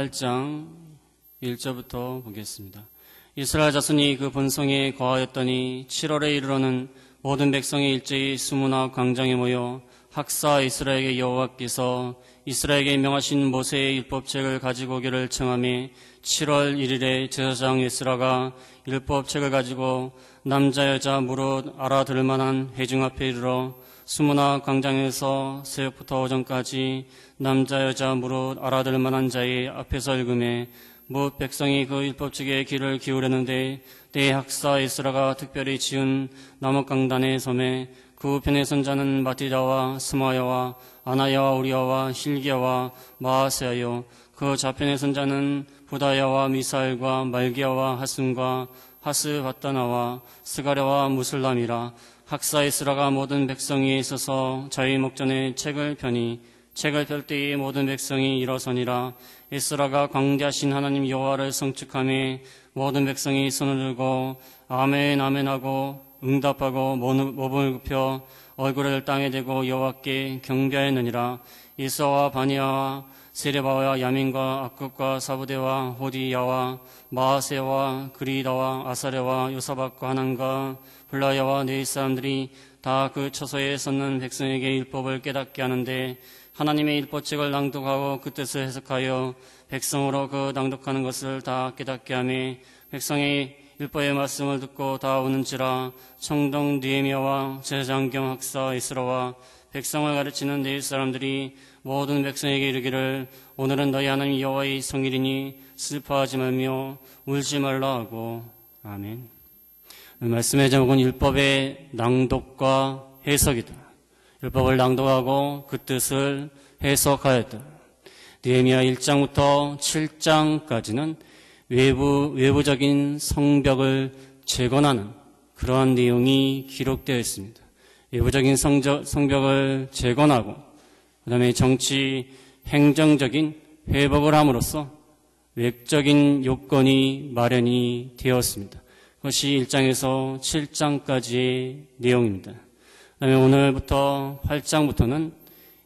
8장 1절부터 보겠습니다. 이스라엘 자손이 그 본성에 거하였더니 7월에 이르러는 모든 백성이 일제히 수문화 광장에 모여 학사 이스라엘에게 여호와께서 이스라엘에게 명하신 모세의 율법책을 가지고 오기를 청하며 7월 1일에 제사장 에스라가 율법책을 가지고 남자 여자 무릇 알아들을 만한 회중 앞에 이르러 수문화 광장에서 새벽부터 오전까지 남자 여자 무릇 알아들을 만한 자의 앞에서 읽음에 뭇 백성이 그 율법책에 귀를 기울였는데 때에 학사 에스라가 특별히 지은 나무 강단에 섬에 그 우편에 선 자는 마티다와 스마야와 아나야와 우리야와 실기야와 마아세야요 그 좌편에 선 자는 부다야와 미사엘과 말기야와 하슴과 하스바따나와 스가랴와 무슬람이라. 학사 에스라가 모든 백성 위에 있어서 자기 목전에 책을 펴니 책을 펼 때에 모든 백성이 일어서니라. 에스라가 광대하신 하나님 여호와를 성축하며 모든 백성이 손을 들고 아멘 아멘 하고 응답하고 몸을 굽혀 얼굴을 땅에 대고 여호와께 경배하였느니라. 이사와 바니아와 세레바와 야민과 악굽과 사부대와 호디야와 마아세와 그리다와 아사레와 요사박과 하난과 블라야와 네이 사람들이 다 그 처소에 섰는 백성에게 율법을 깨닫게 하는데 하나님의 율법책을 낭독하고 그 뜻을 해석하여 백성으로 그 낭독하는 것을 다 깨닫게 하며 백성의 율법의 말씀을 듣고 다 오는지라. 청동 느헤미야와 제사장 겸 학사 에스라와 백성을 가르치는 네일 사람들이 모든 백성에게 이르기를 오늘은 너희 하나님 여호와의 성일이니 슬퍼하지 말며 울지 말라 하고. 아멘. 말씀의 제목은 율법의 낭독과 해석이다. 율법을 낭독하고 그 뜻을 해석하였다. 느헤미야 1장부터 7장까지는 외부적인 성벽을 재건하는 그러한 내용이 기록되어 있습니다. 외부적인 성벽을 재건하고 그 다음에 정치 행정적인 회복을 함으로써 외적인 요건이 마련이 되었습니다. 그것이 1장에서 7장까지의 내용입니다. 그 다음에 오늘부터 8장부터는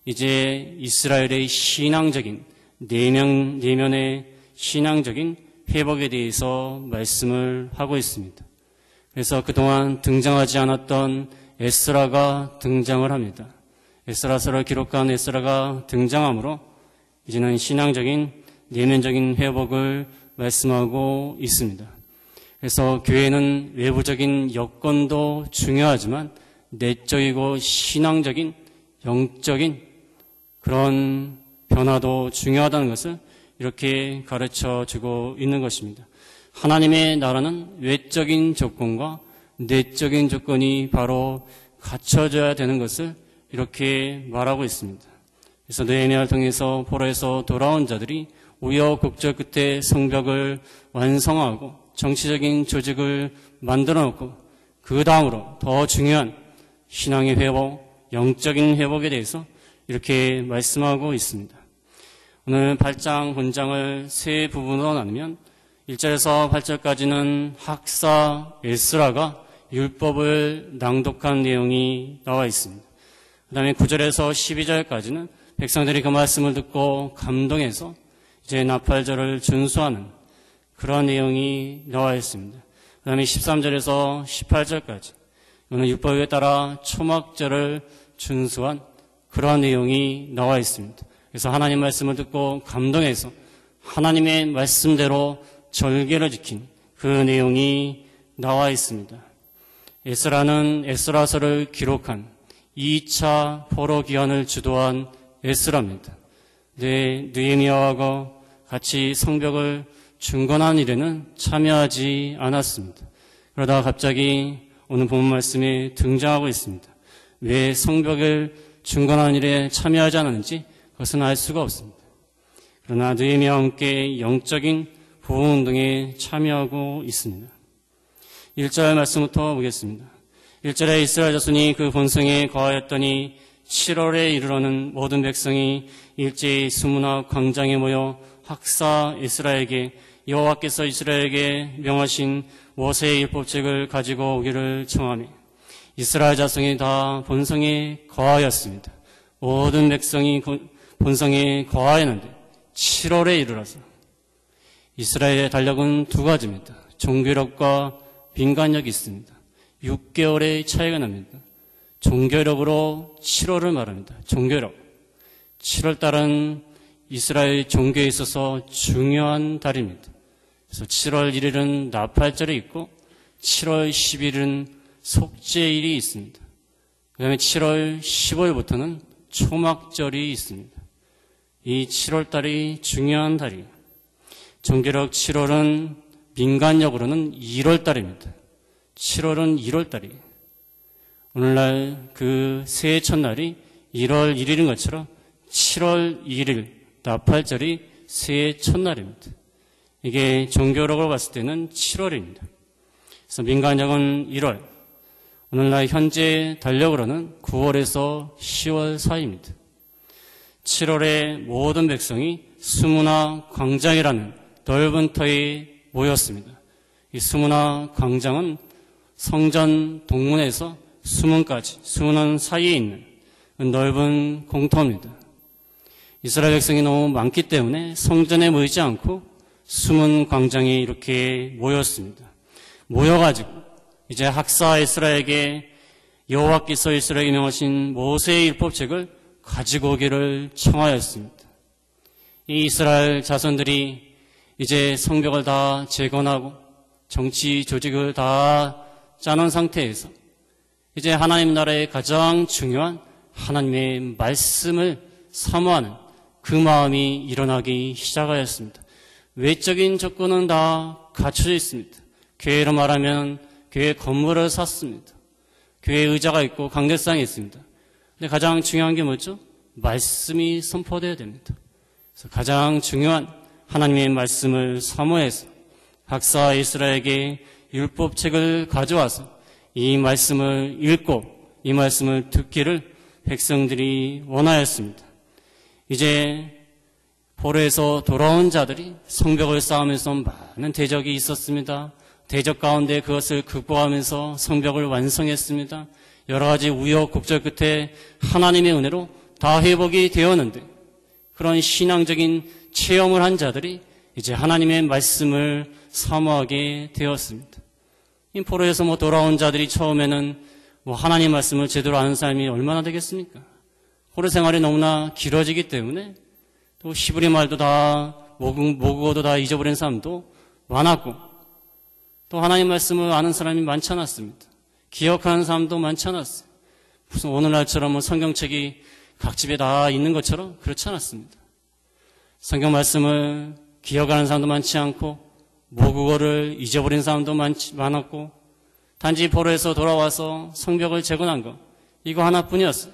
이제 이스라엘의 신앙적인 내면의 신앙적인 회복에 대해서 말씀을 하고 있습니다. 그래서 그동안 등장하지 않았던 에스라가 등장을 합니다. 에스라서를 기록한 에스라가 등장하므로 이제는 신앙적인 내면적인 회복을 말씀하고 있습니다. 그래서 교회는 외부적인 여건도 중요하지만 내적이고 신앙적인 영적인 그런 변화도 중요하다는 것을 이렇게 가르쳐주고 있는 것입니다. 하나님의 나라는 외적인 조건과 내적인 조건이 바로 갖춰져야 되는 것을 이렇게 말하고 있습니다. 그래서 느헤미야를 통해서 포로에서 돌아온 자들이 우여곡절 끝에 성벽을 완성하고 정치적인 조직을 만들어 놓고 그 다음으로 더 중요한 신앙의 회복, 영적인 회복에 대해서 이렇게 말씀하고 있습니다. 오늘 8장 본장을 세 부분으로 나누면 1절에서 8절까지는 학사 에스라가 율법을 낭독한 내용이 나와 있습니다. 그 다음에 9절에서 12절까지는 백성들이 그 말씀을 듣고 감동해서 이제 나팔절을 준수하는 그런 내용이 나와 있습니다. 그 다음에 13절에서 18절까지 이거는 율법에 따라 초막절을 준수한 그런 내용이 나와 있습니다. 그래서 하나님 말씀을 듣고 감동해서 하나님의 말씀대로 절개를 지킨 그 내용이 나와 있습니다. 에스라는 에스라서를 기록한 2차 포로 기한을 주도한 에스라입니다. 느헤미야와 같이 성벽을 중건한 일에는 참여하지 않았습니다. 그러다가 갑자기 오늘 본문 말씀에 등장하고 있습니다. 왜 성벽을 중건한 일에 참여하지 않았는지 그것은 알 수가 없습니다. 그러나 느헤미야와 함께 영적인 보호운동에 참여하고 있습니다. 1절 말씀부터 보겠습니다. 1절에 이스라엘 자손이 그 본성에 거하였더니 7월에 이르러는 모든 백성이 일제히 수문화 광장에 모여 학사 에스라에게 여호와께서 이스라엘에게 명하신 모세의 율법책을 가지고 오기를 청하며 이스라엘 자손이 다 본성에 거하였습니다. 모든 백성이 본성에 거하였는데 7월에 이르러서 이스라엘의 달력은 두 가지입니다. 종교력과 민간력이 있습니다. 6개월의 차이가 납니다. 종교력으로 7월을 말합니다. 종교력. 7월 달은 이스라엘 종교에 있어서 중요한 달입니다. 그래서 7월 1일은 나팔절이 있고 7월 10일은 속죄일이 있습니다. 그 다음에 7월 15일부터는 초막절이 있습니다. 이 7월 달이 중요한 달이에요. 종교력 7월은 민간력으로는 1월 달입니다. 7월은 1월 달이에요. 오늘날 그 새해 첫날이 1월 1일인 것처럼 7월 1일 나팔절이 새해 첫날입니다. 이게 종교력으로 봤을 때는 7월입니다. 그래서 민간력은 1월, 오늘날 현재 달력으로는 9월에서 10월 사이입니다. 7월에 모든 백성이 수문화 광장이라는 넓은 터에 모였습니다. 이 수문화 광장은 성전 동문에서 수문까지, 수문 사이에 있는 넓은 공터입니다. 이스라엘 백성이 너무 많기 때문에 성전에 모이지 않고 수문 광장에 이렇게 모였습니다. 모여가지고 이제 학사 에스라에게 여호와께서 이스라엘에게 명하신 모세의 율법책을 가지고 오기를 청하였습니다. 이 이스라엘 자손들이 이제 성벽을 다 재건하고 정치 조직을 다 짜놓은 상태에서 이제 하나님 나라의 가장 중요한 하나님의 말씀을 사모하는 그 마음이 일어나기 시작하였습니다. 외적인 조건은 다 갖춰져 있습니다. 교회로 말하면 교회 건물을 샀습니다. 교회 의자가 있고 강대상이 있습니다. 근데 가장 중요한 게 뭐죠? 말씀이 선포되어야 됩니다. 그래서 가장 중요한 하나님의 말씀을 사모해서 학사 이스라엘에게 율법책을 가져와서 이 말씀을 읽고 이 말씀을 듣기를 백성들이 원하였습니다. 이제 포로에서 돌아온 자들이 성벽을 쌓으면서 많은 대적이 있었습니다. 대적 가운데 그것을 극복하면서 성벽을 완성했습니다. 여러 가지 우여곡절 끝에 하나님의 은혜로 다 회복이 되었는데 그런 신앙적인 체험을 한 자들이 이제 하나님의 말씀을 사모하게 되었습니다. 이 포로에서 돌아온 자들이 처음에는 하나님 말씀을 제대로 아는 사람이 얼마나 되겠습니까? 포로 생활이 너무나 길어지기 때문에 또 히브리 말도 다 모국어도 다 잊어버린 사람도 많았고 또 하나님 말씀을 아는 사람이 많지 않았습니다. 기억하는 사람도 많지 않았어요. 무슨 오늘날처럼 성경책이 각 집에 다 있는 것처럼 그렇지 않았습니다. 성경 말씀을 기억하는 사람도 많지 않고 모국어를 잊어버린 사람도 많았고 단지 포로에서 돌아와서 성벽을 재건한 것 이거 하나뿐이었어요.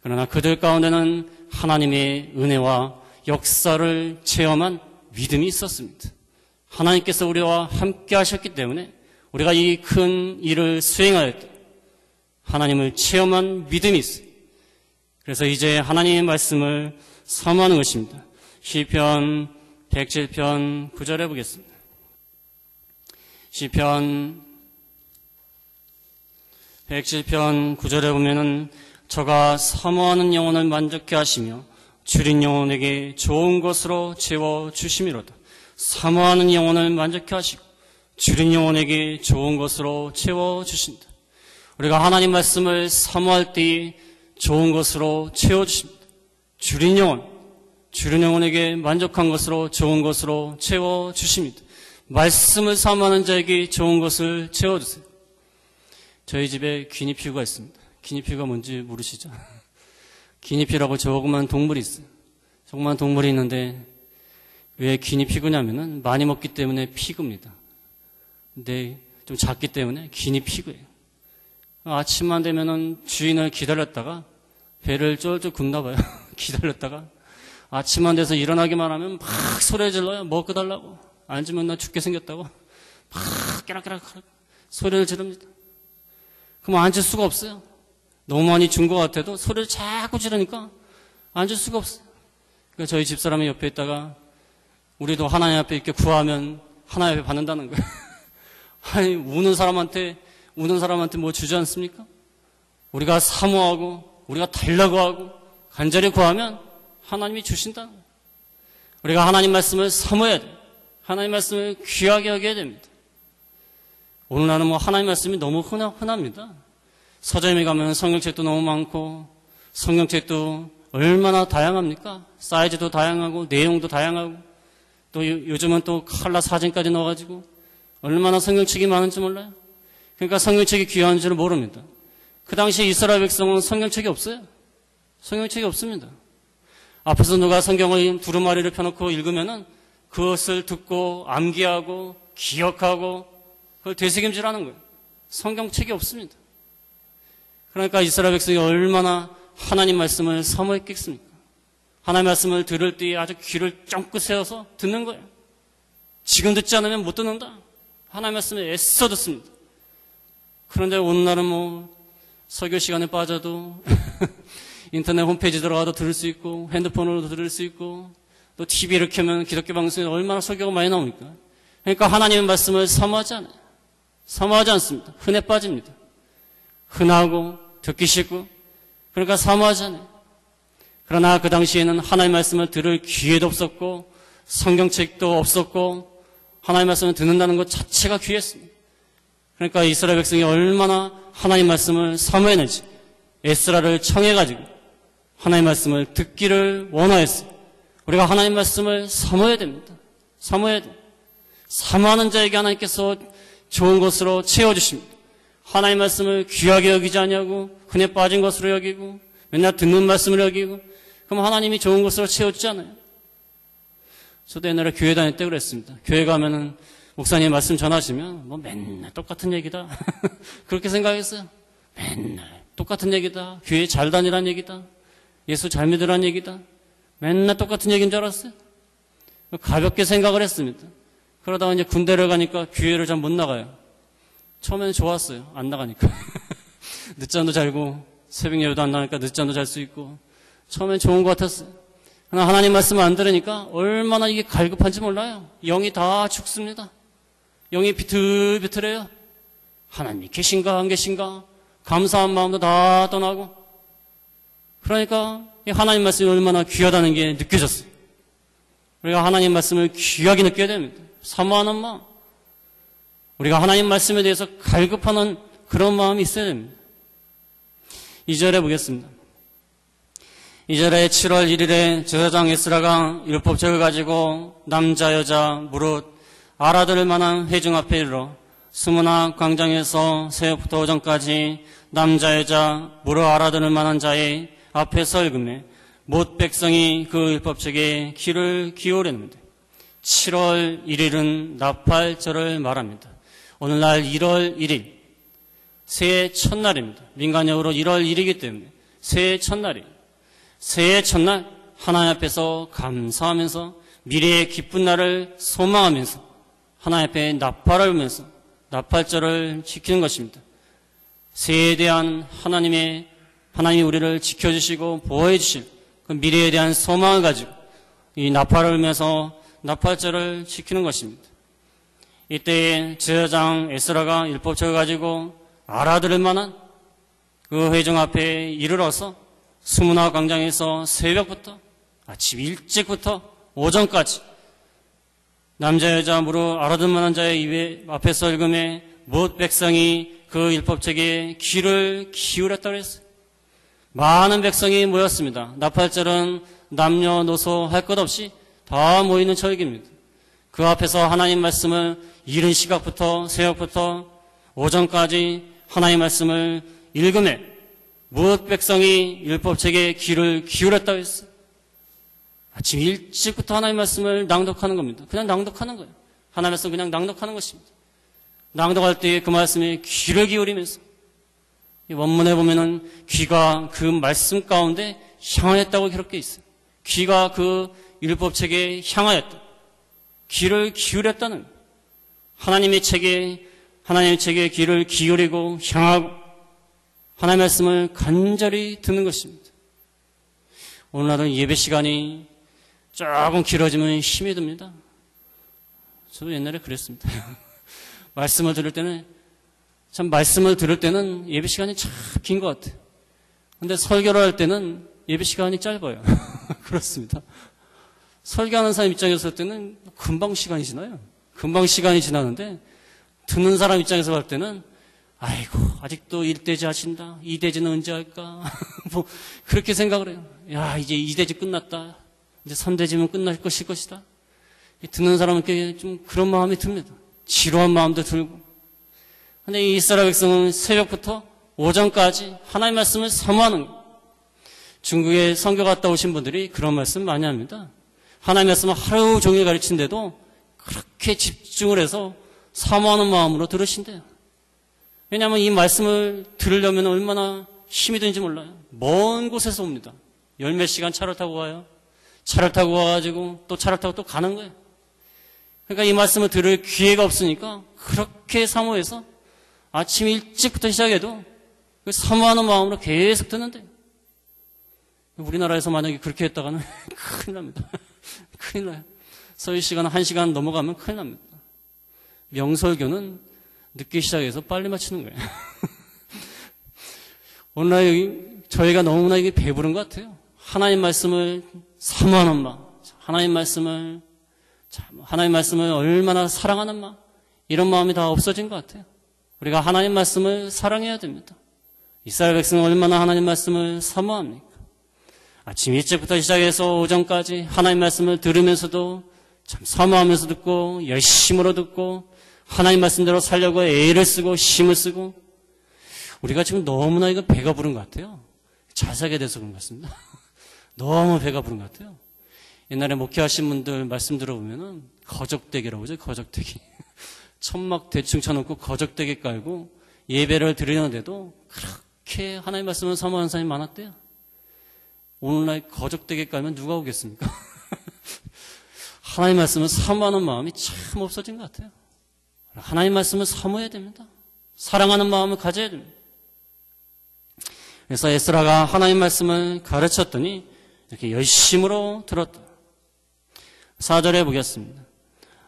그러나 그들 가운데는 하나님의 은혜와 역사를 체험한 믿음이 있었습니다. 하나님께서 우리와 함께 하셨기 때문에 우리가 이 큰 일을 수행하였다. 하나님을 체험한 믿음이 있어요. 그래서 이제 하나님의 말씀을 사모하는 것입니다. 시편 107편 9절에 보겠습니다. 시편 107편 9절에 보면은 저가 사모하는 영혼을 만족케 하시며 줄인 영혼에게 좋은 것으로 채워 주심이로다. 사모하는 영혼을 만족케 하시고 줄인 영혼에게 좋은 것으로 채워 주신다. 우리가 하나님 말씀을 사모할 때에 좋은 것으로 채워 주십니다. 줄인 영혼에게 만족한 것으로 좋은 것으로 채워 주십니다. 말씀을 사모하는 자에게 좋은 것을 채워 주세요. 저희 집에 기니피그가 있습니다. 기니피그가 뭔지 모르시죠? 기니피라고 조그만 동물이 있어요. 조그만 동물이 있는데 왜 기니피그냐면은 많이 먹기 때문에 피그입니다. 근데 좀 작기 때문에 기니피그예요. 아침만 되면은 주인을 기다렸다가 배를 쫄쫄 굽나 봐요. 기다렸다가 아침만 돼서 일어나기만 하면 막 소리 질러요. 먹고 달라고. 앉으면 나 죽게 생겼다고. 막 깨락깨락 소리를 지릅니다. 그럼 앉을 수가 없어요. 너무 많이 준 것 같아도 소리를 자꾸 지르니까 앉을 수가 없어요. 그러니까 저희 집사람이 옆에 있다가 우리도 하나님 앞에 이렇게 구하면 하나님 앞에 받는다는 거예요. 아니, 우는 사람한테 뭐 주지 않습니까? 우리가 사모하고 우리가 달라고 하고 간절히 구하면 하나님이 주신다는 거예요. 우리가 하나님 말씀을 사모해야 돼요. 하나님 말씀을 귀하게 여겨야 됩니다. 오늘날은 하나님 말씀이 너무 흔합니다. 서점에 가면 성경책도 너무 많고 성경책도 얼마나 다양합니까? 사이즈도 다양하고 내용도 다양하고 또 요즘은 또 컬러 사진까지 넣어가지고 얼마나 성경책이 많은지 몰라요. 그러니까 성경책이 귀한 줄을 모릅니다. 그 당시에 이스라엘 백성은 성경책이 없어요. 성경책이 없습니다. 앞에서 누가 성경을 두루마리를 펴놓고 읽으면은 그것을 듣고 암기하고 기억하고 그걸 되새김질하는 거예요. 성경책이 없습니다. 그러니까 이스라엘 백성이 얼마나 하나님 말씀을 사모했겠습니까? 하나님 말씀을 들을 때 아주 귀를 쫑긋 세워서 듣는 거예요. 지금 듣지 않으면 못 듣는다. 하나님 말씀을 애써 듣습니다. 그런데 오늘날은 설교 시간에 빠져도 인터넷 홈페이지 들어가도 들을 수 있고 핸드폰으로도 들을 수 있고 또 TV를 켜면 기독교 방송에 얼마나 설교가 많이 나옵니까? 그러니까 하나님의 말씀을 사모하지 않아요. 사모하지 않습니다. 흔해 빠집니다. 흔하고 듣기 싫고 그러니까 사모하지 않아요. 그러나 그 당시에는 하나님 말씀을 들을 기회도 없었고 성경책도 없었고 하나님 말씀을 듣는다는 것 자체가 귀했습니다. 그러니까 이스라엘 백성이 얼마나 하나님 말씀을 사모했는지 에스라를 청해가지고 하나님 말씀을 듣기를 원하였어요. 우리가 하나님 말씀을 사모해야 됩니다. 사모해야 됩니다. 사모하는 자에게 하나님께서 좋은 것으로 채워주십니다. 하나님 말씀을 귀하게 여기지 않냐고 흔해 빠진 것으로 여기고 맨날 듣는 말씀을 여기고 그럼 하나님이 좋은 것으로 채워주지 않아요. 저도 옛날에 교회 다닐 때 그랬습니다. 교회 가면은 목사님 말씀 전하시면 맨날 똑같은 얘기다. 그렇게 생각했어요. 맨날 똑같은 얘기다. 교회 잘 다니란 얘기다. 예수 잘 믿으란 얘기다. 맨날 똑같은 얘기인 줄 알았어요. 가볍게 생각을 했습니다. 그러다가 이제 군대를 가니까 교회를 잘 못 나가요. 처음에는 좋았어요. 안 나가니까. 늦잠도 잘고 새벽 예배도 안 나가니까 늦잠도 잘 수 있고 처음엔 좋은 것 같았어요. 그러나 하나님 말씀을 안 들으니까 얼마나 이게 갈급한지 몰라요. 영이 다 죽습니다. 영이 비틀비틀해요. 하나님이 계신가 안 계신가 감사한 마음도 다 떠나고 그러니까 하나님 말씀이 얼마나 귀하다는 게 느껴졌어요. 우리가 하나님 말씀을 귀하게 느껴야 됩니다. 사모하는 마음. 우리가 하나님 말씀에 대해서 갈급하는 그런 마음이 있어야 됩니다. 2절에 보겠습니다. 2절에 7월 1일에 제사장 에스라가 율법책을 가지고 남자 여자 무릇 알아들을 만한 회중 앞에 이르러 수문학 광장에서 새벽부터 오전까지 남자 여자 무릇 알아들을 만한 자의 앞에서 읽음에 못 백성이 그 율법책에 귀를 기울였는데 7월 1일은 나팔절을 말합니다. 오늘날 1월 1일 새해 첫날입니다. 민간역으로 1월 1일이기 때문에 새해 첫날이에요. 새해 첫날 하나님 앞에서 감사하면서 미래의 기쁜 날을 소망하면서 하나님 앞에 나팔을 불면서 나팔절을 지키는 것입니다. 새해에 대한 하나님이 우리를 지켜주시고 보호해 주실 그 미래에 대한 소망을 가지고 이 나팔을 불면서 나팔절을 지키는 것입니다. 이때에 제사장 에스라가 율법책을 가지고 알아들을 만한 그 회중 앞에 이르러서 수문학 광장에서 새벽부터 아침 일찍부터 오전까지 남자 여자 무릇 알아들 만한 자의 입에 앞에서 읽음에 못 백성이 그 율법책에 귀를 기울였다고 했어요. 많은 백성이 모였습니다. 나팔절은 남녀노소 할 것 없이 다 모이는 절기입니다. 그 앞에서 하나님 말씀을 이른 시각부터 새벽부터 오전까지 하나님 말씀을 읽음에 무엇 백성이 율법책에 귀를 기울였다고 했어요. 아침 일찍부터 하나님 말씀을 낭독하는 겁니다. 그냥 낭독하는 거예요. 하나님 말씀 그냥 낭독하는 것입니다. 낭독할 때 그 말씀에 귀를 기울이면서 이 원문에 보면은 귀가 그 말씀 가운데 향하였다고 그렇게 있어요. 귀가 그 율법책에 향하였다. 귀를 기울였다는 하나님의 책에 귀를 기울이고 향하고 하나님의 말씀을 간절히 듣는 것입니다. 오늘날은 예배 시간이 조금 길어지면 힘이 듭니다. 저도 옛날에 그랬습니다. 말씀을 들을 때는 예배 시간이 참 긴 것 같아요. 근데 설교를 할 때는 예배 시간이 짧아요. 그렇습니다. 설교하는 사람 입장에서 볼 때는 금방 시간이 지나요. 금방 시간이 지나는데 듣는 사람 입장에서 볼 때는 아이고 아직도 1대지 하신다. 2대지는 언제 할까? 뭐 그렇게 생각을 해요. 야 이제 2대지 끝났다. 이제 3대지면 끝날 것이다. 듣는 사람에게 좀 그런 마음이 듭니다. 지루한 마음도 들고. 근데 이 이스라엘 백성은 새벽부터 오전까지 하나님의 말씀을 사모하는 거예요. 중국에 선교 갔다 오신 분들이 그런 말씀 많이 합니다. 하나님의 말씀을 하루 종일 가르친데도 그렇게 집중을 해서 사모하는 마음으로 들으신대요. 왜냐하면 이 말씀을 들으려면 얼마나 힘이 드는지 몰라요. 먼 곳에서 옵니다. 열 몇 시간 차를 타고 와요. 차를 타고 와가지고 또 차를 타고 또 가는 거예요. 그러니까 이 말씀을 들을 기회가 없으니까 그렇게 사모해서 아침 일찍부터 시작해도 그 사모하는 마음으로 계속 듣는데 우리나라에서 만약에 그렇게 했다가는 큰일 납니다. 큰일 나요. 서유 시간 1시간 넘어가면 큰일 납니다. 명설교는 늦게 시작해서 빨리 마치는 거예요. 오늘날 저희가 너무나 이게 배부른 것 같아요. 하나님 말씀을 사모하는 마음, 하나님 말씀을 얼마나 사랑하는 마음, 이런 마음이 다 없어진 것 같아요. 우리가 하나님 말씀을 사랑해야 됩니다. 이스라엘 백성은 얼마나 하나님 말씀을 사모합니까? 아침 일찍부터 시작해서 오전까지 하나님 말씀을 들으면서도 참 사모하면서 듣고 열심으로 듣고 하나님 말씀대로 살려고 애를 쓰고 힘을 쓰고 우리가 지금 너무나 이거 배가 부른 것 같아요. 잘 살게 돼서 그런 것 같습니다. 너무 배가 부른 것 같아요. 옛날에 목회하신 분들 말씀 들어보면은 거적대기라고 하죠. 거적대기. 천막 대충 쳐놓고 거적대기 깔고 예배를 드리는데도 그렇게 하나님 말씀을 사모하는 사람이 많았대요. 오늘날 거적대기 깔면 누가 오겠습니까? 하나님 말씀을 사모하는 마음이 참 없어진 것 같아요. 하나님 말씀을 사모해야 됩니다. 사랑하는 마음을 가져야 됩니다. 그래서 에스라가 하나님 말씀을 가르쳤더니 이렇게 열심으로 들었다. 4절에 보겠습니다.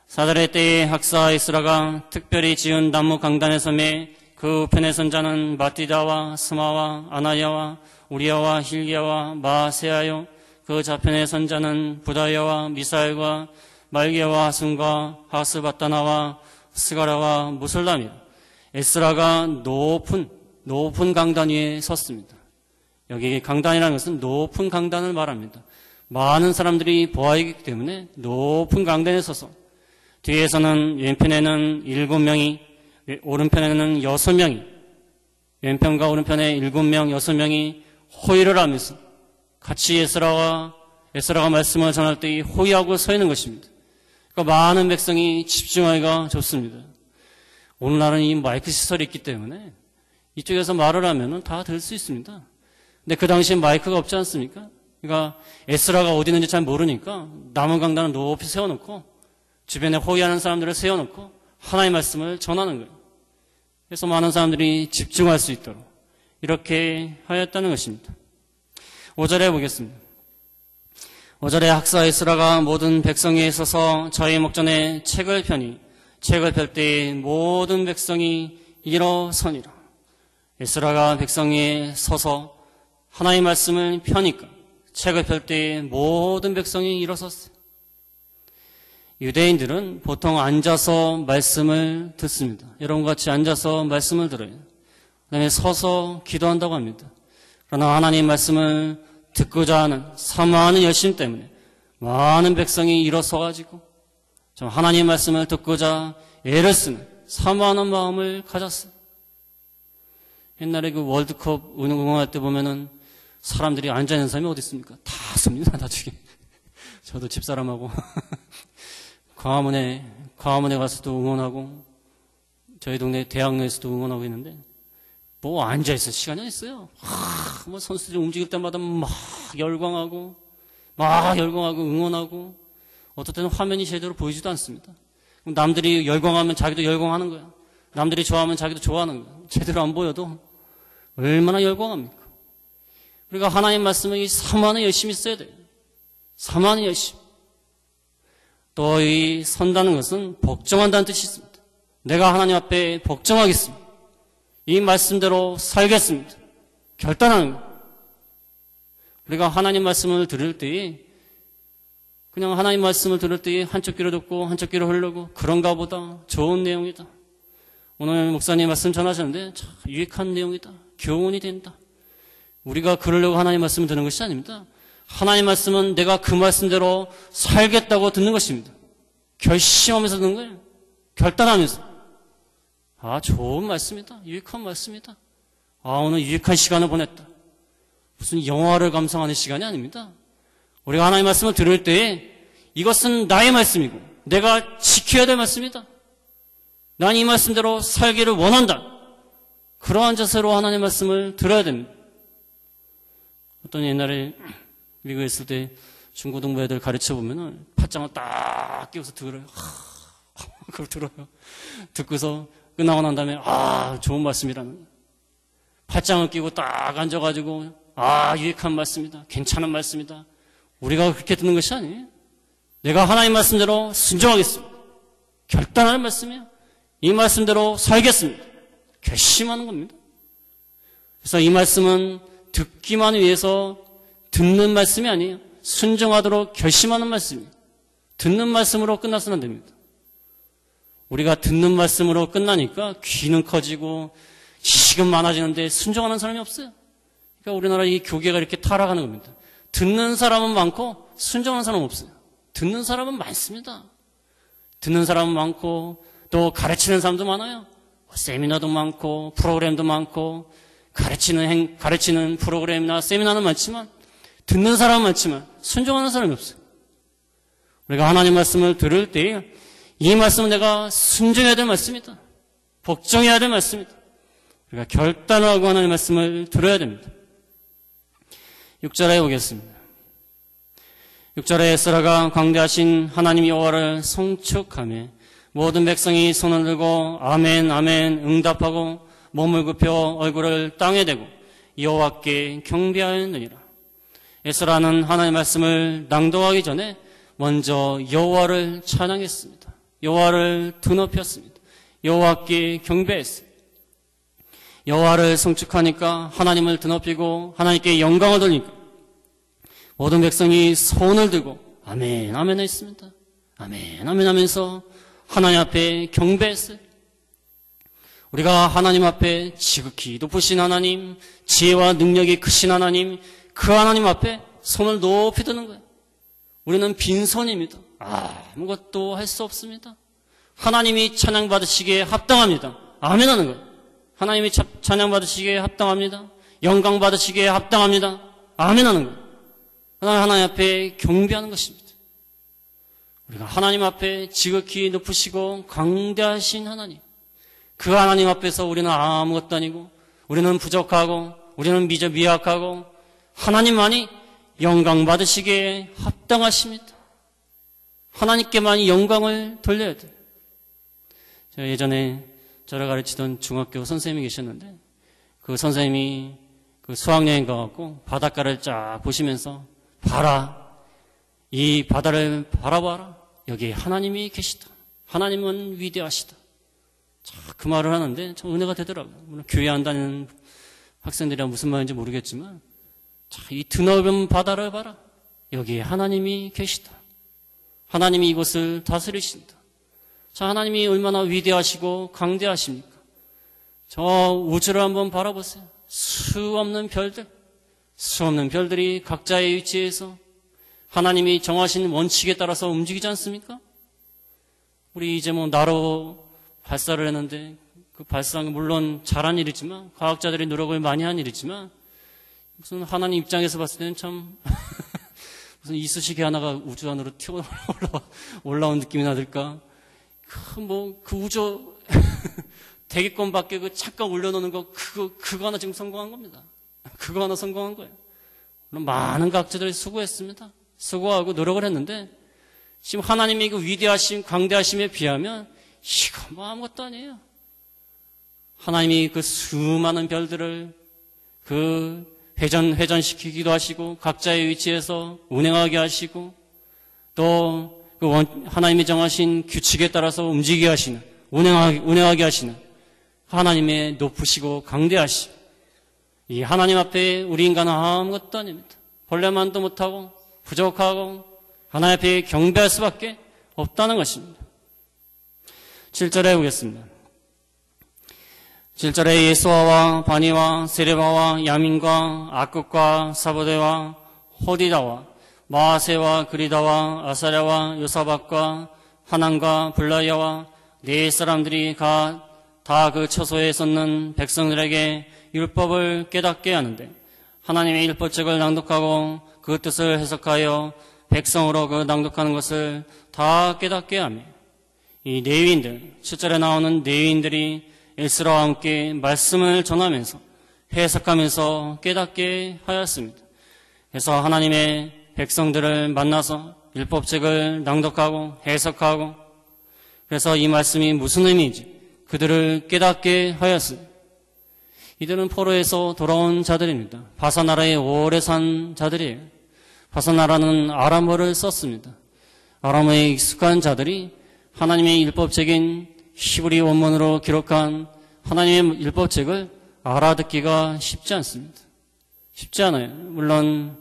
4절의 때에 학사 에스라가 특별히 지은 나무 강단의 섬에 그 우편에 선 자는 마띠다와 스마와 아나야와 우리야와 힐기야와 마세아요. 그 좌편에 선 자는 부다야와 미사엘과 말기야와 하순과 하스바타나와 스가라와 무슬람이라. 에스라가 높은 강단 위에 섰습니다. 여기 강단이라는 것은 높은 강단을 말합니다. 많은 사람들이 보아있기 때문에 높은 강단에 서서 뒤에서는 왼편에는 7명이 오른편에는 6명이 왼편과 오른편에 7명 6명이 호의를 하면서 같이 에스라가 말씀을 전할 때 호의하고 서 있는 것입니다. 그러니까 많은 백성이 집중하기가 좋습니다. 오늘날은 이 마이크 시설이 있기 때문에 이쪽에서 말을 하면 다 들 수 있습니다. 근데 그 당시엔 마이크가 없지 않습니까? 그러니까 에스라가 어디 있는지 잘 모르니까 나무 강단을 높이 세워놓고 주변에 호의하는 사람들을 세워놓고 하나님의 말씀을 전하는 거예요. 그래서 많은 사람들이 집중할 수 있도록 이렇게 하였다는 것입니다. 5절에 보겠습니다. 5절에 학사 에스라가 모든 백성에 서서 저희 목전에 책을 펴니 책을 펼 때에 모든 백성이 일어서니라. 에스라가 백성에 서서 하나님의 말씀을 펴니까 책을 펼 때에 모든 백성이 일어섰어요. 유대인들은 보통 앉아서 말씀을 듣습니다. 여러분과 같이 앉아서 말씀을 들어요. 그 다음에 서서 기도한다고 합니다. 그러나 하나님의 말씀을 듣고자 하는 사모하는 열심 때문에 많은 백성이 일어서가지고 좀 하나님의 말씀을 듣고자 애를 쓰는 사모하는 마음을 가졌어요. 옛날에 그 월드컵 응원할 때 보면은 사람들이 앉아있는 사람이 어디 있습니까? 다 씁니다, 나중에. 저도 집사람하고 광화문에 가서도 응원하고 저희 동네 대학로에서도 응원하고 있는데 뭐 앉아있을 시간이 있어요. 뭐 선수들이 움직일 때마다 막 열광하고 응원하고 어떨 때는 화면이 제대로 보이지도 않습니다. 그럼 남들이 열광하면 자기도 열광하는 거야. 남들이 좋아하면 자기도 좋아하는 거야. 제대로 안 보여도 얼마나 열광합니까? 우리가 하나님 말씀을 사모하는 열심히 써야 돼요. 사모하는 열심. 또 이 선다는 것은 복종한다는 뜻이 있습니다. 내가 하나님 앞에 복종하겠습니다. 이 말씀대로 살겠습니다. 결단하는 것. 우리가 하나님 말씀을 들을 때에 그냥 하나님 말씀을 들을 때 한쪽 귀로 듣고 한쪽 귀로 흐르고 그런가 보다. 좋은 내용이다. 오늘 목사님 말씀 전하셨는데 참 유익한 내용이다. 교훈이 된다. 우리가 그러려고 하나님 말씀을 듣는 것이 아닙니다. 하나님 말씀은 내가 그 말씀대로 살겠다고 듣는 것입니다. 결심하면서 듣는 거예요. 결단하면서. 아, 좋은 말씀이다. 유익한 말씀이다. 아, 오늘 유익한 시간을 보냈다. 무슨 영화를 감상하는 시간이 아닙니다. 우리가 하나님 말씀을 들을 때에 이것은 나의 말씀이고 내가 지켜야 될 말씀이다. 난 이 말씀대로 살기를 원한다. 그러한 자세로 하나님 말씀을 들어야 됩니다. 어떤 옛날에 미국에 있을 때 중고등부 애들 가르쳐 보면은 팥장을 딱 끼워서 들어요. 그걸 들어요. 듣고서 끝나고 난 다음에 아, 좋은 말씀이라는. 팥장을 끼고 딱 앉아가지고 아, 유익한 말씀이다. 괜찮은 말씀이다. 우리가 그렇게 듣는 것이 아니에요. 내가 하나님 말씀대로 순종하겠습니다. 결단할 말씀이에요. 이 말씀대로 살겠습니다. 결심하는 겁니다. 그래서 이 말씀은 듣기만 위해서 듣는 말씀이 아니에요. 순종하도록 결심하는 말씀이에요. 듣는 말씀으로 끝나서는 안 됩니다. 우리가 듣는 말씀으로 끝나니까 귀는 커지고 지식은 많아지는데 순종하는 사람이 없어요. 그러니까 우리나라 이 교계가 이렇게 타락하는 겁니다. 듣는 사람은 많고 순종하는 사람은 없어요. 듣는 사람은 많습니다. 듣는 사람은 많고 또 가르치는 사람도 많아요. 세미나도 많고 프로그램도 많고 가르치는 프로그램이나 세미나는 많지만 듣는 사람은 많지만 순종하는 사람이 없어요. 우리가 하나님 말씀을 들을 때 이 말씀은 내가 순종해야 될 말씀이다. 복종해야 될 말씀이다. 우리가 결단을 하고 하나님 말씀을 들어야 됩니다. 6절에 보겠습니다. 6절에 에스라가 광대하신 하나님 여호와를 송축하며 모든 백성이 손을 들고 아멘 아멘 응답하고 몸을 굽혀 얼굴을 땅에 대고 여호와께 경배하였느니라. 에스라는 하나님의 말씀을 낭독하기 전에 먼저 여호와를 찬양했습니다. 여호와를 드높였습니다. 여호와께 경배했습니다. 여호와를 송축하니까 하나님을 드높이고 하나님께 영광을 돌리니까 모든 백성이 손을 들고 아멘 아멘 했습니다. 아멘 아멘 하면서 하나님 앞에 경배했어요. 우리가 하나님 앞에 지극히 높으신 하나님, 지혜와 능력이 크신 하나님, 그 하나님 앞에 손을 높이 드는 거예요. 우리는 빈손입니다. 아무것도 할 수 없습니다. 하나님이 찬양받으시기에 합당합니다. 아멘 하는 거예요. 하나님이 찬양받으시기에 합당합니다. 영광 받으시기에 합당합니다. 아멘 하는 거예요. 하나님 앞에 경배하는 것입니다. 우리가 하나님 앞에 지극히 높으시고 광대하신 하나님, 그 하나님 앞에서 우리는 아무것도 아니고 우리는 부족하고 우리는 미약하고 하나님만이 영광 받으시기에 합당하십니다. 하나님께만이 영광을 돌려야 돼요. 제가 예전에 저를 가르치던 중학교 선생님이 계셨는데 그 선생님이 그 수학여행 가갖고 바닷가를 쫙 보시면서 봐라, 이 바다를 바라봐라. 여기 하나님이 계시다. 하나님은 위대하시다. 자, 그 말을 하는데 참 은혜가 되더라고요. 물론 교회 안 다니는 학생들이라 무슨 말인지 모르겠지만 자, 이 드넓은 바다를 봐라. 여기에 하나님이 계시다. 하나님이 이곳을 다스리신다. 자, 하나님이 얼마나 위대하시고 강대하십니까? 저 우주를 한번 바라보세요. 수없는 별들이 각자의 위치에서 하나님이 정하신 원칙에 따라서 움직이지 않습니까? 우리 이제 나로 발사를 했는데 그 발사는 물론 잘한 일이지만 과학자들이 노력을 많이 한 일이지만 무슨 하나님 입장에서 봤을 때는 참 무슨 이쑤시개 하나가 우주 안으로 튀어 올라온 느낌이 나들까? 그 우주 대기권 밖에 그 잠깐 올려놓는 거 그거 하나 지금 성공한 겁니다. 그거 하나 성공한 거예요. 물론 많은 과학자들이 수고했습니다. 수고하고 노력을 했는데 지금 하나님이 그 위대하심, 광대하심에 비하면 이거 아무것도 아니에요. 하나님이 그 수많은 별들을 회전시키기도 하시고 각자의 위치에서 운행하게 하시고 또 하나님이 정하신 규칙에 따라서 움직이게 하시는 운행하게 하시는 하나님의 높으시고 강대하심, 이 하나님 앞에 우리 인간은 아무것도 아닙니다. 벌레만도 못하고 부족하고 하나님 앞에 경배할 수밖에 없다는 것입니다. 7절에 보겠습니다. 7절에 예수아와 바니와 세레바와 야민과 아급과 사보데와 호디다와 마아세와 그리다와 아사랴와 요사박과 하난과 블라야와 네 사람들이 다 그 처소에 섰는 백성들에게 율법을 깨닫게 하는데 하나님의 율법책을 낭독하고 그 뜻을 해석하여 백성으로 그 낭독하는 것을 다 깨닫게 하며 이 레위인들, 7절에 나오는 레위인들이 에스라와 함께 말씀을 전하면서 해석하면서 깨닫게 하였습니다. 그래서 하나님의 백성들을 만나서 율법책을 낭독하고 해석하고 그래서 이 말씀이 무슨 의미인지 그들을 깨닫게 하였습니다. 이들은 포로에서 돌아온 자들입니다. 바사나라에 오래 산 자들이에요. 바사나라는 아람어를 썼습니다. 아람어에 익숙한 자들이 하나님의 율법책인 히브리 원문으로 기록한 하나님의 율법책을 알아듣기가 쉽지 않습니다. 쉽지 않아요. 물론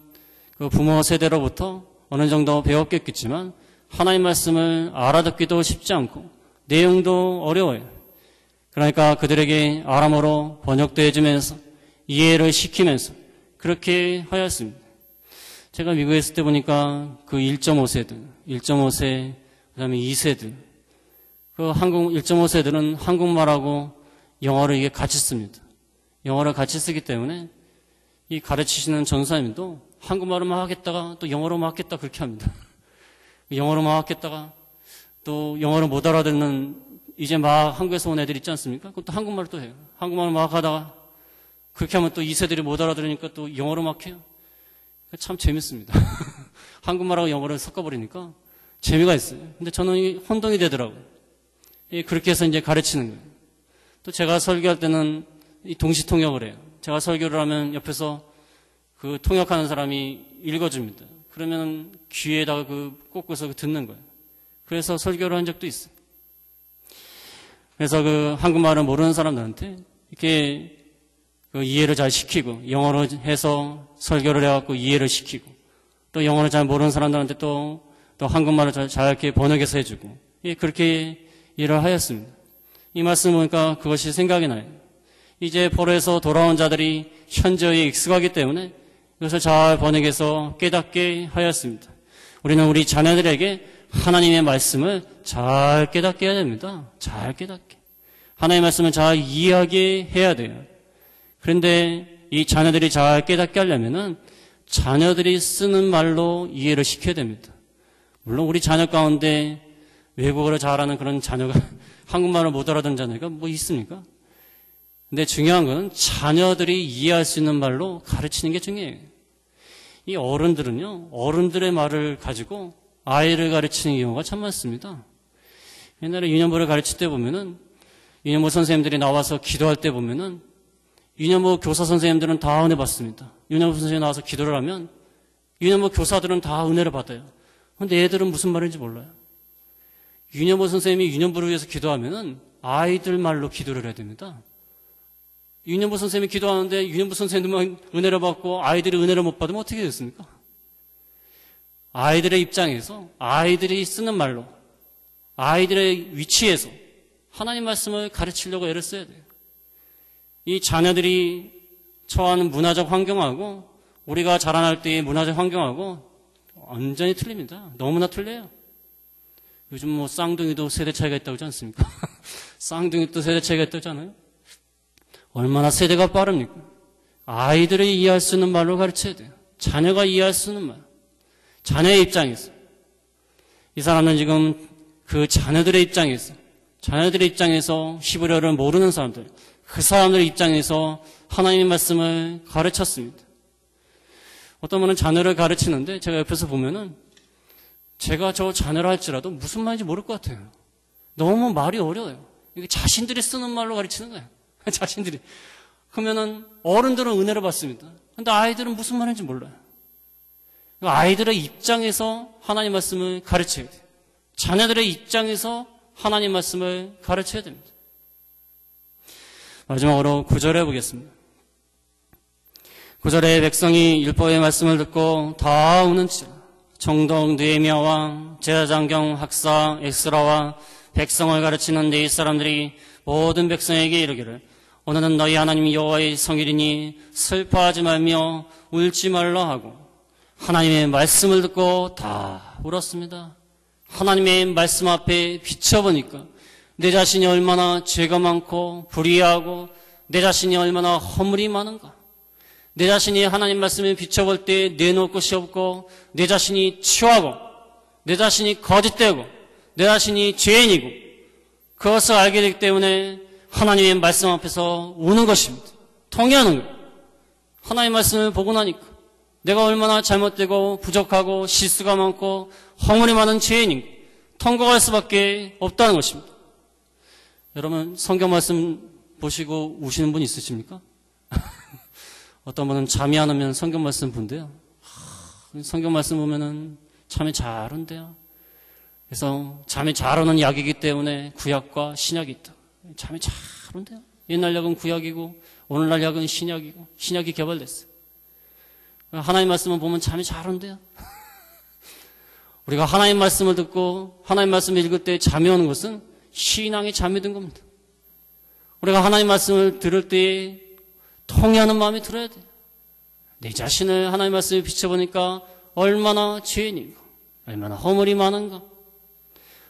그 부모 세대로부터 어느 정도 배웠겠지만 하나님 말씀을 알아듣기도 쉽지 않고 내용도 어려워요. 그러니까 그들에게 아람어로 번역도 해주면서 이해를 시키면서 그렇게 하였습니다. 제가 미국에 있을 때 보니까 그 1.5세들, 1.5세, 그 다음에 2세들, 그 1.5세들은 한국말하고 영어를 이게 같이 씁니다. 영어를 같이 쓰기 때문에 이 가르치시는 전사님도 한국말로만 하겠다가 또 영어로만 하겠다 그렇게 합니다. 영어로만 하겠다가 또 영어를 못 알아듣는 이제 막 한국에서 온 애들 있지 않습니까? 그럼 또 한국말을 또 해요. 한국말을 막 하다가 그렇게 하면 또 2세들이 못 알아들으니까 또 영어로 막 해요. 참 재밌습니다. 한국말하고 영어를 섞어버리니까 재미가 있어요. 근데 저는 이게 혼동이 되더라고요. 그렇게 해서 이제 가르치는 거예요. 또 제가 설교할 때는 이 동시통역을 해요. 제가 설교를 하면 옆에서 그 통역하는 사람이 읽어줍니다. 그러면 귀에다가 꽂고서 듣는 거예요. 그래서 설교를 한 적도 있어요. 그래서 한국말을 모르는 사람들한테 이렇게 이해를 잘 시키고 영어로 해서 설교를 해갖고 이해를 시키고 또 영어를 잘 모르는 사람들한테 또 한국말을 잘 이렇게 번역해서 해주고 그렇게 일을 하였습니다. 이 말씀 보니까 그것이 생각이 나요. 이제 포로에서 돌아온 자들이 현저히 익숙하기 때문에 이것을 잘 번역해서 깨닫게 하였습니다. 우리는 우리 자녀들에게 하나님의 말씀을 잘 깨닫게 해야 됩니다. 잘 깨닫게. 하나님의 말씀을 잘 이해하게 해야 돼요. 그런데 이 자녀들이 잘 깨닫게 하려면은 자녀들이 쓰는 말로 이해를 시켜야 됩니다. 물론 우리 자녀 가운데 외국어를 잘하는 그런 자녀가 한국말을 못 알아듣는 자녀가 뭐 있습니까? 근데 중요한 건 자녀들이 이해할 수 있는 말로 가르치는 게 중요해요. 이 어른들은요, 어른들의 말을 가지고 아이를 가르치는 경우가 참 많습니다. 옛날에 유년부를 가르칠 때 보면은 유년부 선생님들이 나와서 기도할 때 보면은 유년부 교사 선생님들은 다 은혜 받습니다. 유년부 선생님이 나와서 기도를 하면 유년부 교사들은 다 은혜를 받아요. 그런데 애들은 무슨 말인지 몰라요. 유년부 선생님이 유년부를 위해서 기도하면은 아이들 말로 기도를 해야 됩니다. 유년부 선생님이 기도하는데 유년부 선생님만 은혜를 받고 아이들이 은혜를 못 받으면 어떻게 됐습니까? 아이들의 입장에서 아이들이 쓰는 말로 아이들의 위치에서 하나님 말씀을 가르치려고 애를 써야 돼요. 이 자녀들이 처하는 문화적 환경하고 우리가 자라날 때의 문화적 환경하고 완전히 틀립니다. 너무나 틀려요. 요즘 뭐 쌍둥이도 세대 차이가 있다고 하지 않습니까? 쌍둥이도 세대 차이가 있다고 하잖아요. 얼마나 세대가 빠릅니까? 아이들이 이해할 수 있는 말로 가르쳐야 돼요. 자녀가 이해할 수 있는 말. 자녀의 입장에서. 이 사람은 지금 그 자녀들의 입장에서 히브리어를 모르는 사람들, 그 사람들의 입장에서 하나님의 말씀을 가르쳤습니다. 어떤 분은 자녀를 가르치는데 제가 옆에서 보면은 제가 저 자녀를 할지라도 무슨 말인지 모를 것 같아요. 너무 말이 어려워요. 이게 자신들이 쓰는 말로 가르치는 거예요. 자신들이. 그러면은 어른들은 은혜를 받습니다. 근데 아이들은 무슨 말인지 몰라요. 아이들의 입장에서 하나님 말씀을 가르쳐야 돼요. 자녀들의 입장에서 하나님 말씀을 가르쳐야 됩니다. 마지막으로 9절에 보겠습니다. 9절에 백성이 율법의 말씀을 듣고 다 우는지라 총독 느헤미야와 제사장경 학사 엑스라와 백성을 가르치는 네 사람들이 모든 백성에게 이르기를 오늘은 너희 하나님 여호와의 성일이니 슬퍼하지 말며 울지 말라 하고 하나님의 말씀을 듣고 다 울었습니다. 하나님의 말씀 앞에 비춰보니까 내 자신이 얼마나 죄가 많고 불의하고 내 자신이 얼마나 허물이 많은가. 내 자신이 하나님 말씀에 비춰볼 때 내놓을 것이 없고 내 자신이 취하고 내 자신이 거짓되고 내 자신이 죄인이고 그것을 알게 되기 때문에 하나님의 말씀 앞에서 우는 것입니다. 통회하는 거예요. 하나님의 말씀을 보고 나니까 내가 얼마나 잘못되고 부족하고 실수가 많고 허물이 많은 죄인인가 통곡할 수밖에 없다는 것입니다. 여러분 성경 말씀 보시고 우시는 분 있으십니까? 어떤 분은 잠이 안 오면 성경 말씀 본대요. 성경 말씀 보면은 잠이 잘 온대요. 그래서 잠이 잘 오는 약이기 때문에 구약과 신약이 있다. 잠이 잘 온대요. 옛날 약은 구약이고 오늘날 약은 신약이고 신약이 개발됐어요. 하나님 말씀을 보면 잠이 잘 온대요. 우리가 하나님 말씀을 듣고 하나님 말씀을 읽을 때 잠이 오는 것은 신앙에 잠이 든 겁니다. 우리가 하나님 말씀을 들을 때 통회하는 마음이 들어야 돼요. 내 자신을 하나님 말씀에 비춰보니까 얼마나 죄인이고 얼마나 허물이 많은가.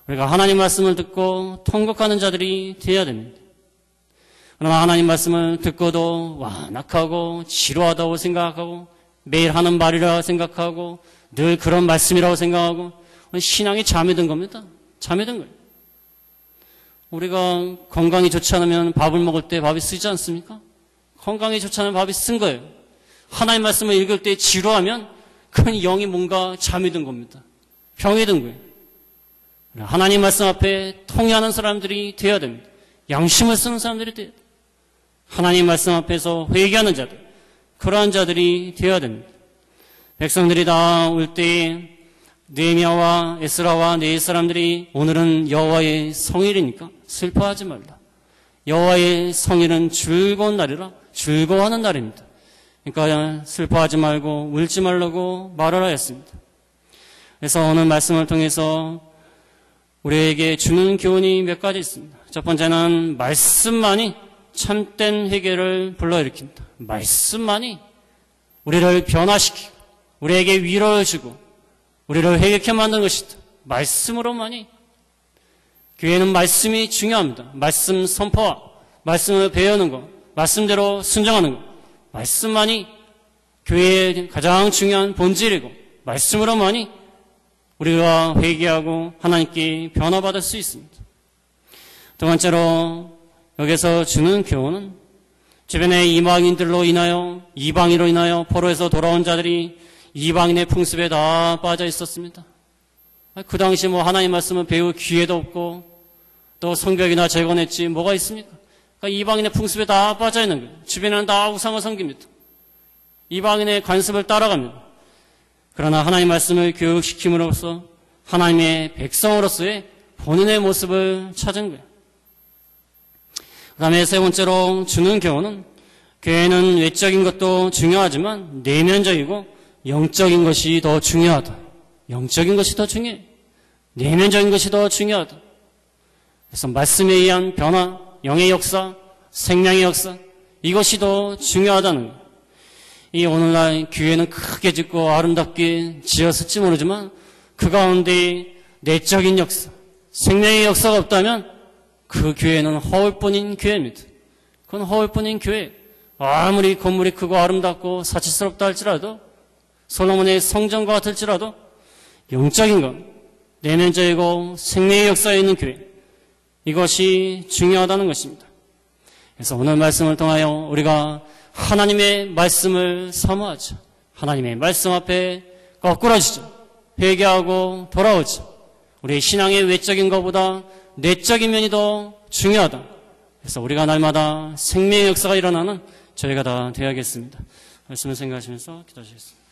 우리가 하나님 말씀을 듣고 통곡하는 자들이 되어야 됩니다. 그러나 하나님 말씀을 듣고도 완악하고 지루하다고 생각하고 매일 하는 말이라고 생각하고 늘 그런 말씀이라고 생각하고 신앙이 잠이 든 겁니다. 잠이 든 거예요. 우리가 건강이 좋지 않으면 밥을 먹을 때 밥이 쓰지 않습니까? 건강이 좋지 않으면 밥이 쓴 거예요. 하나님 말씀을 읽을 때 지루하면 그건 영이 뭔가 잠이 든 겁니다. 병이 든 거예요. 하나님 말씀 앞에 통회하는 사람들이 되어야 됩니다. 양심을 쓰는 사람들이 되어야 돼요. 하나님 말씀 앞에서 회개하는 자들, 그러한 자들이 되어야 됩니다. 백성들이 다 울 때에 느헤미야와 에스라와 네 사람들이 오늘은 여호와의 성일이니까 슬퍼하지 말라. 여호와의 성일은 즐거운 날이라 즐거워하는 날입니다. 그러니까 슬퍼하지 말고 울지 말라고 말하라 했습니다. 그래서 오늘 말씀을 통해서 우리에게 주는 교훈이 몇 가지 있습니다. 첫 번째는 말씀만이 참된 회개를 불러일으킨다. 말씀만이 우리를 변화시키고 우리에게 위로를 주고 우리를 회개케 만드는 것이다. 말씀으로만이. 교회는 말씀이 중요합니다. 말씀 선포와 말씀을 배우는 것, 말씀대로 순종하는 것. 말씀만이 교회의 가장 중요한 본질이고 말씀으로만이 우리가 회개하고 하나님께 변화받을 수 있습니다. 두 번째로 여기서 주는 교훈은 주변의 이방인들로 인하여 이방인으로 인하여 포로에서 돌아온 자들이 이방인의 풍습에 다 빠져 있었습니다. 그 당시 하나님 말씀을 배울 기회도 없고 또 성벽이나 재건했지 뭐가 있습니까? 그러니까 이방인의 풍습에 다 빠져 있는 거예요. 주변에는 다 우상을 섬깁니다. 이방인의 관습을 따라갑니다. 그러나 하나님 말씀을 교육시킴으로써 하나님의 백성으로서의 본인의 모습을 찾은 거예요. 그 다음에 세 번째로 주는 교훈은 교회는 외적인 것도 중요하지만 내면적이고 영적인 것이 더 중요하다. 영적인 것이 더 중요해. 내면적인 것이 더 중요하다. 그래서 말씀에 의한 변화, 영의 역사, 생명의 역사, 이것이 더 중요하다는 거예요. 이 오늘날 교회는 크게 짓고 아름답게 지었을지 모르지만 그 가운데 내적인 역사, 생명의 역사가 없다면 그 교회는 허울뿐인 교회입니다. 그건 허울뿐인 교회. 아무리 건물이 크고 아름답고 사치스럽다 할지라도 솔로몬의 성전과 같을지라도 영적인 것, 내면적이고 생명의 역사에 있는 교회, 이것이 중요하다는 것입니다. 그래서 오늘 말씀을 통하여 우리가 하나님의 말씀을 사모하죠. 하나님의 말씀 앞에 거꾸러지죠. 회개하고 돌아오죠. 우리의 신앙의 외적인 것보다 내적인 면이 더 중요하다. 그래서 우리가 날마다 생명의 역사가 일어나는 저희가 다 되어야겠습니다. 말씀을 생각하시면서 기도하시겠습니다.